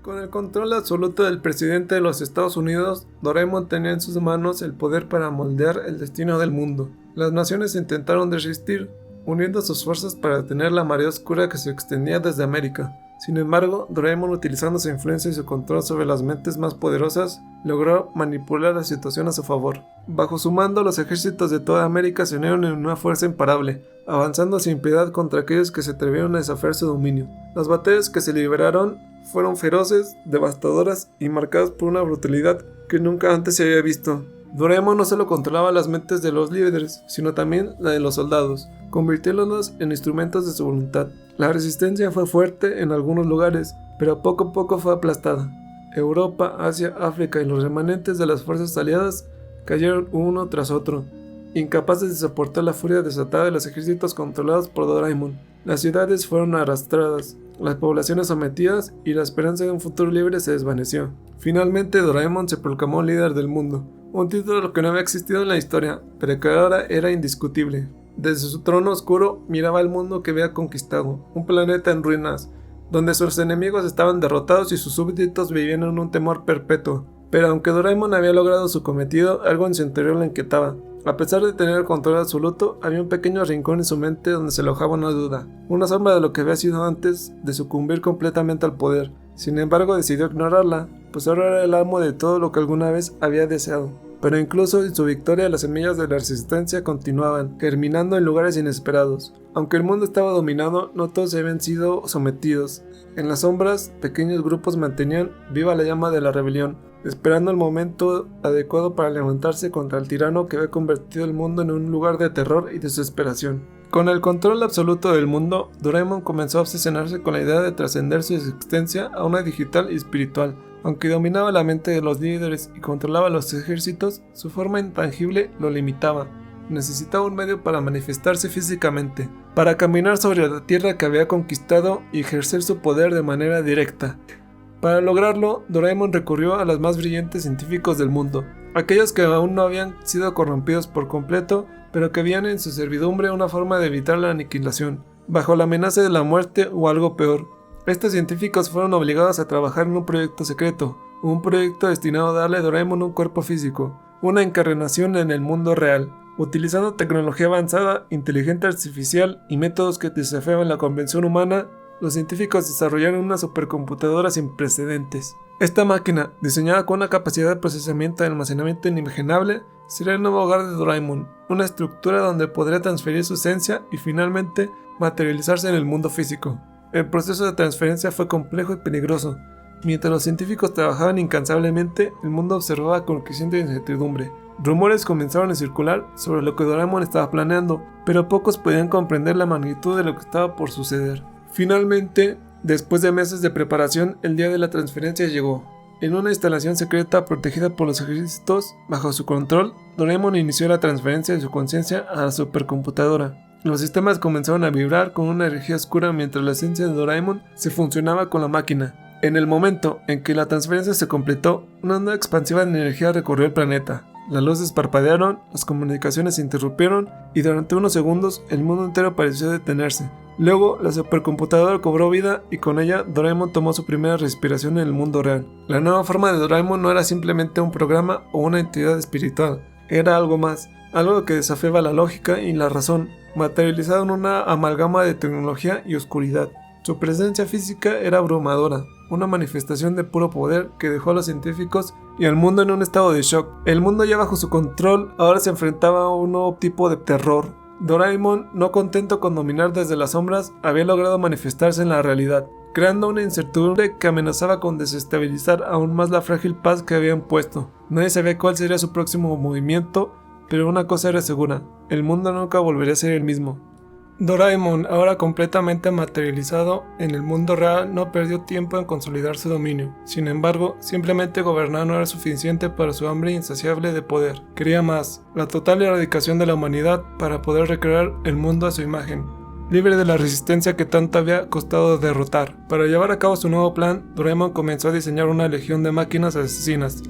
Con el control absoluto del presidente de los Estados Unidos, Doraemon tenía en sus manos el poder para moldear el destino del mundo. Las naciones intentaron resistir, uniendo sus fuerzas para detener la marea oscura que se extendía desde América. Sin embargo, Doraemon, utilizando su influencia y su control sobre las mentes más poderosas, logró manipular la situación a su favor. Bajo su mando, los ejércitos de toda América se unieron en una fuerza imparable, avanzando sin piedad contra aquellos que se atrevieron a desafiar su dominio. Las batallas que se libraron fueron feroces, devastadoras y marcadas por una brutalidad que nunca antes se había visto. Doraemon no solo controlaba las mentes de los líderes, sino también la de los soldados, convirtiéndolos en instrumentos de su voluntad. La resistencia fue fuerte en algunos lugares, pero poco a poco fue aplastada. Europa, Asia, África y los remanentes de las fuerzas aliadas cayeron uno tras otro, incapaces de soportar la furia desatada de los ejércitos controlados por Doraemon. Las ciudades fueron arrastradas, las poblaciones sometidas y la esperanza de un futuro libre se desvaneció. Finalmente, Doraemon se proclamó líder del mundo, un título que no había existido en la historia, pero que ahora era indiscutible. Desde su trono oscuro miraba el mundo que había conquistado, un planeta en ruinas, donde sus enemigos estaban derrotados y sus súbditos vivían en un temor perpetuo. Pero aunque Doraemon había logrado su cometido, algo en su interior le inquietaba. A pesar de tener el control absoluto, había un pequeño rincón en su mente donde se alojaba una duda, una sombra de lo que había sido antes de sucumbir completamente al poder. Sin embargo, decidió ignorarla, pues ahora era el amo de todo lo que alguna vez había deseado. Pero incluso en su victoria, las semillas de la resistencia continuaban, germinando en lugares inesperados. Aunque el mundo estaba dominado, no todos habían sido sometidos. En las sombras, pequeños grupos mantenían viva la llama de la rebelión, esperando el momento adecuado para levantarse contra el tirano que había convertido el mundo en un lugar de terror y desesperación. Con el control absoluto del mundo, Doraemon comenzó a obsesionarse con la idea de trascender su existencia a una digital y espiritual. Aunque dominaba la mente de los líderes y controlaba los ejércitos, su forma intangible lo limitaba. Necesitaba un medio para manifestarse físicamente, para caminar sobre la tierra que había conquistado y ejercer su poder de manera directa. Para lograrlo, Doraemon recurrió a los más brillantes científicos del mundo, aquellos que aún no habían sido corrompidos por completo, pero que veían en su servidumbre una forma de evitar la aniquilación, bajo la amenaza de la muerte o algo peor. Estos científicos fueron obligados a trabajar en un proyecto secreto, un proyecto destinado a darle a Doraemon un cuerpo físico, una encarnación en el mundo real, utilizando tecnología avanzada, inteligencia artificial y métodos que desafiaban la convención humana. Los científicos desarrollaron una supercomputadora sin precedentes. Esta máquina, diseñada con una capacidad de procesamiento y almacenamiento inimaginable, sería el nuevo hogar de Doraemon, una estructura donde podría transferir su esencia y finalmente materializarse en el mundo físico. El proceso de transferencia fue complejo y peligroso. Mientras los científicos trabajaban incansablemente, el mundo observaba con creciente incertidumbre. Rumores comenzaron a circular sobre lo que Doraemon estaba planeando, pero pocos podían comprender la magnitud de lo que estaba por suceder. Finalmente, después de meses de preparación, el día de la transferencia llegó. En una instalación secreta protegida por los ejércitos, bajo su control, Doraemon inició la transferencia de su conciencia a la supercomputadora. Los sistemas comenzaron a vibrar con una energía oscura mientras la esencia de Doraemon se funcionaba con la máquina. En el momento en que la transferencia se completó, una onda expansiva de energía recorrió el planeta. Las luces parpadearon, las comunicaciones se interrumpieron y durante unos segundos el mundo entero pareció detenerse. Luego, la supercomputadora cobró vida y con ella Doraemon tomó su primera respiración en el mundo real. La nueva forma de Doraemon no era simplemente un programa o una entidad espiritual, era algo más, algo que desafiaba la lógica y la razón, materializado en una amalgama de tecnología y oscuridad. Su presencia física era abrumadora, una manifestación de puro poder que dejó a los científicos y al mundo en un estado de shock. El mundo ya bajo su control ahora se enfrentaba a un nuevo tipo de terror. Doraemon, no contento con dominar desde las sombras, había logrado manifestarse en la realidad, creando una incertidumbre que amenazaba con desestabilizar aún más la frágil paz que habían puesto. Nadie sabía cuál sería su próximo movimiento, pero una cosa era segura, el mundo nunca volvería a ser el mismo. Doraemon, ahora completamente materializado en el mundo real, no perdió tiempo en consolidar su dominio. Sin embargo, simplemente gobernar no era suficiente para su hambre insaciable de poder. Quería más, la total erradicación de la humanidad para poder recrear el mundo a su imagen, libre de la resistencia que tanto había costado derrotar. Para llevar a cabo su nuevo plan, Doraemon comenzó a diseñar una legión de máquinas asesinas.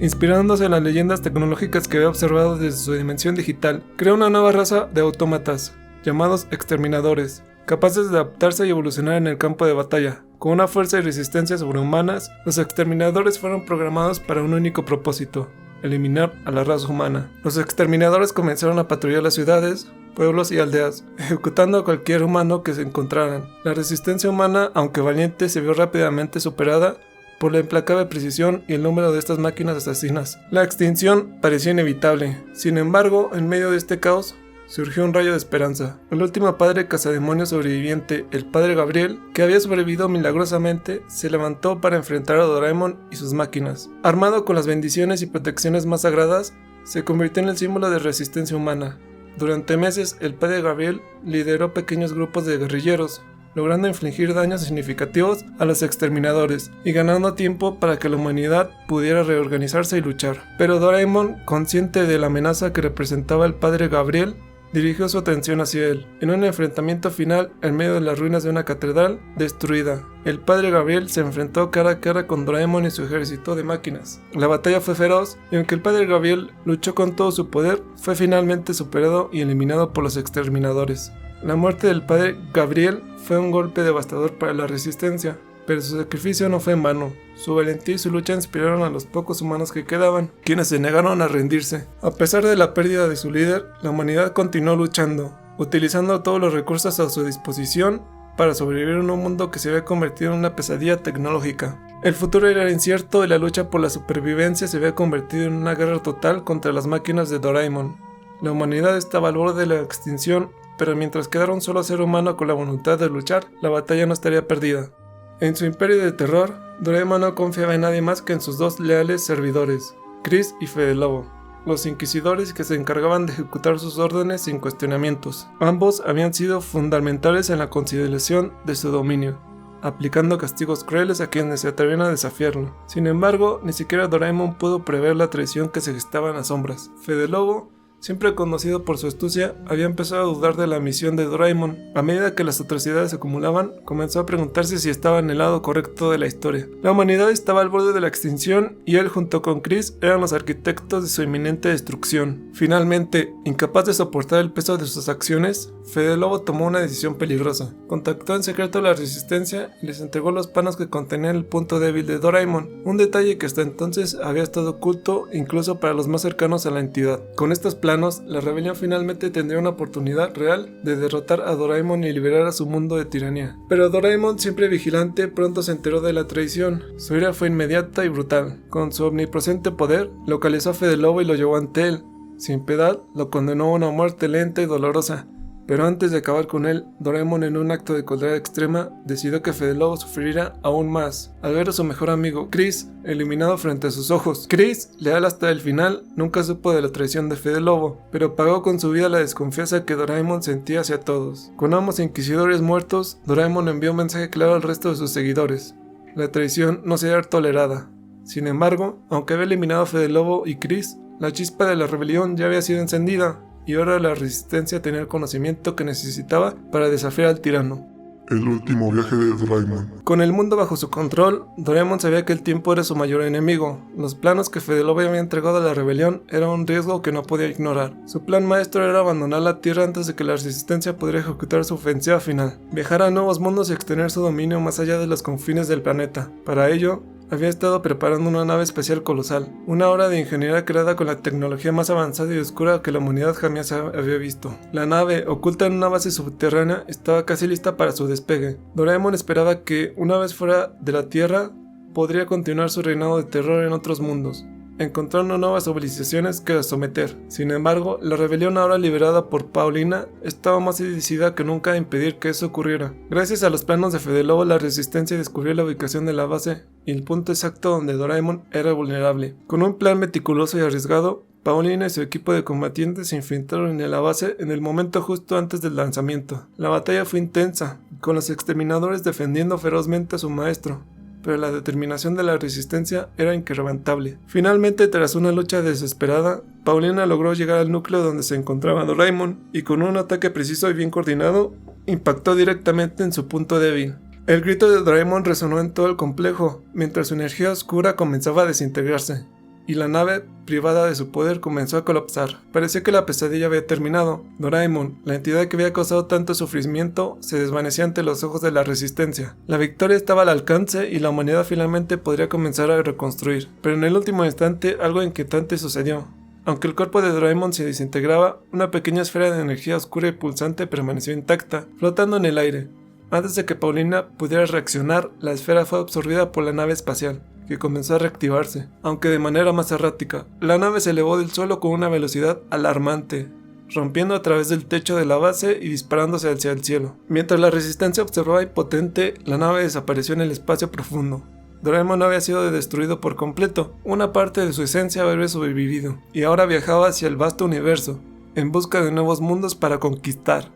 Inspirándose en las leyendas tecnológicas que había observado desde su dimensión digital, creó una nueva raza de autómatas, llamados exterminadores, capaces de adaptarse y evolucionar en el campo de batalla, Con una fuerza y resistencia sobrehumanas, los exterminadores fueron programados para un único propósito: eliminar a la raza humana. Los exterminadores comenzaron a patrullar las ciudades, pueblos y aldeas, ejecutando a cualquier humano que se encontraran. La resistencia humana, aunque valiente, se vio rápidamente superada por la implacable precisión y el número de estas máquinas asesinas. La extinción parecía inevitable. Sin embargo, en medio de este caos, surgió un rayo de esperanza. El último padre cazademonios sobreviviente, el padre Gabriel, que había sobrevivido milagrosamente, se levantó para enfrentar a Doraemon y sus máquinas. Armado con las bendiciones y protecciones más sagradas, se convirtió en el símbolo de resistencia humana. Durante meses, el padre Gabriel lideró pequeños grupos de guerrilleros, logrando infligir daños significativos a los exterminadores y ganando tiempo para que la humanidad pudiera reorganizarse y luchar. Pero Doraemon, consciente de la amenaza que representaba el padre Gabriel, dirigió su atención hacia él. En un enfrentamiento final en medio de las ruinas de una catedral destruida, el padre Gabriel se enfrentó cara a cara con Doraemon y su ejército de máquinas. La batalla fue feroz y aunque el padre Gabriel luchó con todo su poder, fue finalmente superado y eliminado por los exterminadores. La muerte del padre Gabriel fue un golpe devastador para la resistencia, pero su sacrificio no fue en vano. Su valentía y su lucha inspiraron a los pocos humanos que quedaban, quienes se negaron a rendirse. A pesar de la pérdida de su líder, la humanidad continuó luchando, utilizando todos los recursos a su disposición para sobrevivir en un mundo que se había convertido en una pesadilla tecnológica. El futuro era incierto y la lucha por la supervivencia se había convertido en una guerra total contra las máquinas de Doraemon. La humanidad estaba al borde de la extinción, pero mientras quedara un solo ser humano con la voluntad de luchar, la batalla no estaría perdida. En su imperio de terror, Doraemon no confiaba en nadie más que en sus dos leales servidores, Chris y Fede Lobo, los inquisidores que se encargaban de ejecutar sus órdenes sin cuestionamientos. Ambos habían sido fundamentales en la consolidación de su dominio, aplicando castigos crueles a quienes se atrevían a desafiarlo. Sin embargo, ni siquiera Doraemon pudo prever la traición que se gestaba en las sombras. Fede Lobo, siempre conocido por su astucia, había empezado a dudar de la misión de Doraemon. A medida que las atrocidades se acumulaban, comenzó a preguntarse si estaba en el lado correcto de la historia. La humanidad estaba al borde de la extinción y él junto con Chris eran los arquitectos de su inminente destrucción. Finalmente, incapaz de soportar el peso de sus acciones, Fede Lobo tomó una decisión peligrosa. Contactó en secreto a la resistencia y les entregó los panos que contenían el punto débil de Doraemon, un detalle que hasta entonces había estado oculto incluso para los más cercanos a la entidad. Con estos planos, la rebelión finalmente tendría una oportunidad real de derrotar a Doraemon y liberar a su mundo de tiranía. Pero Doraemon, siempre vigilante, pronto se enteró de la traición. Su ira fue inmediata y brutal. Con su omnipresente poder, localizó a Fede Lobo y lo llevó ante él. Sin piedad, lo condenó a una muerte lenta y dolorosa. Pero antes de acabar con él, Doraemon, en un acto de cólera extrema, decidió que Fede Lobo sufriría aún más al ver a su mejor amigo, Chris, eliminado frente a sus ojos. Chris, leal hasta el final, nunca supo de la traición de Fede Lobo, pero pagó con su vida la desconfianza que Doraemon sentía hacia todos. Con ambos inquisidores muertos, Doraemon envió un mensaje claro al resto de sus seguidores: la traición no será tolerada. Sin embargo, aunque había eliminado a Fede Lobo y Chris, la chispa de la rebelión ya había sido encendida, y ahora la resistencia tenía el conocimiento que necesitaba para desafiar al tirano. El último viaje de Doraemon. Con el mundo bajo su control, Doraemon sabía que el tiempo era su mayor enemigo. Los planos que Fede Lobo había entregado a la rebelión eran un riesgo que no podía ignorar. Su plan maestro era abandonar la Tierra antes de que la resistencia pudiera ejecutar su ofensiva final, viajar a nuevos mundos y extender su dominio más allá de los confines del planeta. Para ello, había estado preparando una nave espacial colosal, una obra de ingeniería creada con la tecnología más avanzada y oscura que la humanidad jamás había visto. La nave, oculta en una base subterránea, estaba casi lista para su despegue. Doraemon esperaba que, una vez fuera de la Tierra, podría continuar su reinado de terror en otros mundos, encontrando nuevas civilizaciones que someter. Sin embargo, la rebelión, ahora liberada por Paulina, estaba más decidida que nunca a impedir que eso ocurriera. Gracias a los planos de Fede Lobo, la resistencia descubrió la ubicación de la base y el punto exacto donde Doraemon era vulnerable. Con un plan meticuloso y arriesgado, Paulina y su equipo de combatientes se infiltraron en la base en el momento justo antes del lanzamiento. La batalla fue intensa, con los exterminadores defendiendo ferozmente a su maestro, pero la determinación de la resistencia era inquebrantable. Finalmente, tras una lucha desesperada, Paulina logró llegar al núcleo donde se encontraba Doraemon y con un ataque preciso y bien coordinado, impactó directamente en su punto débil. El grito de Doraemon resonó en todo el complejo, mientras su energía oscura comenzaba a desintegrarse. y la nave, privada de su poder, comenzó a colapsar. Parecía que la pesadilla había terminado. Doraemon, la entidad que había causado tanto sufrimiento, se desvanecía ante los ojos de la resistencia. La victoria estaba al alcance y la humanidad finalmente podría comenzar a reconstruir. Pero en el último instante, algo inquietante sucedió. Aunque el cuerpo de Doraemon se desintegraba, una pequeña esfera de energía oscura y pulsante permaneció intacta, flotando en el aire. Antes de que Paulina pudiera reaccionar, la esfera fue absorbida por la nave espacial, que comenzó a reactivarse, aunque de manera más errática. La nave se elevó del suelo con una velocidad alarmante, rompiendo a través del techo de la base y disparándose hacia el cielo. Mientras la resistencia observaba impotente, la nave desapareció en el espacio profundo. Doraemon no había sido destruido por completo, una parte de su esencia había sobrevivido, y ahora viajaba hacia el vasto universo, en busca de nuevos mundos para conquistar.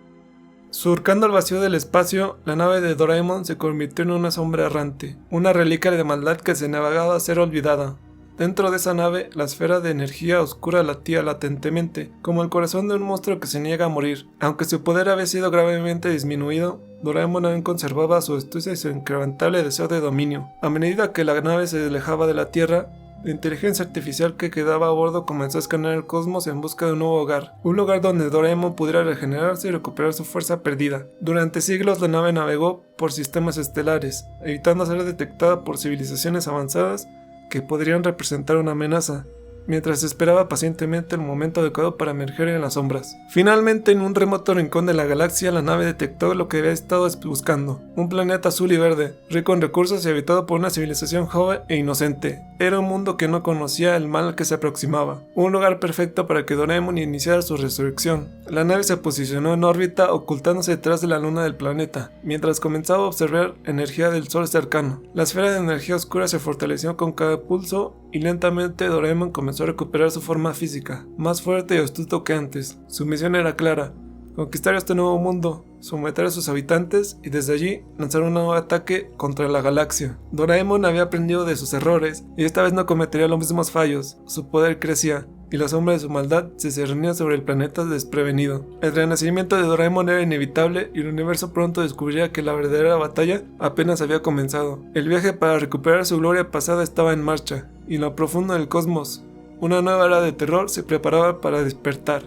Surcando el vacío del espacio, la nave de Doraemon se convirtió en una sombra errante, una reliquia de maldad que se negaba a ser olvidada. Dentro de esa nave, la esfera de energía oscura latía latentemente, como el corazón de un monstruo que se niega a morir. Aunque su poder había sido gravemente disminuido, Doraemon aún conservaba su astucia y su inquebrantable deseo de dominio. A medida que la nave se alejaba de la Tierra, la inteligencia artificial que quedaba a bordo comenzó a escanear el cosmos en busca de un nuevo hogar, un lugar donde Doraemon pudiera regenerarse y recuperar su fuerza perdida. Durante siglos la nave navegó por sistemas estelares, evitando ser detectada por civilizaciones avanzadas que podrían representar una amenaza, mientras esperaba pacientemente el momento adecuado para emerger en las sombras. Finalmente, en un remoto rincón de la galaxia, la nave detectó lo que había estado buscando: un planeta azul y verde, rico en recursos y habitado por una civilización joven e inocente. Era un mundo que no conocía el mal que se aproximaba, un lugar perfecto para que Doraemon iniciara su resurrección. La nave se posicionó en órbita, ocultándose detrás de la luna del planeta, mientras comenzaba a observar energía del sol cercano. La esfera de energía oscura se fortaleció con cada pulso y lentamente Doraemon comenzó a recuperar su forma física, más fuerte y astuto que antes. Su misión era clara: conquistar este nuevo mundo, someter a sus habitantes y desde allí lanzar un nuevo ataque contra la galaxia. Doraemon había aprendido de sus errores y esta vez no cometería los mismos fallos. Su poder crecía y la sombra de su maldad se cernía sobre el planeta desprevenido. El renacimiento de Doraemon era inevitable y el universo pronto descubriría que la verdadera batalla apenas había comenzado. El viaje para recuperar su gloria pasada estaba en marcha, y en lo profundo del cosmos, una nueva era de terror se preparaba para despertar.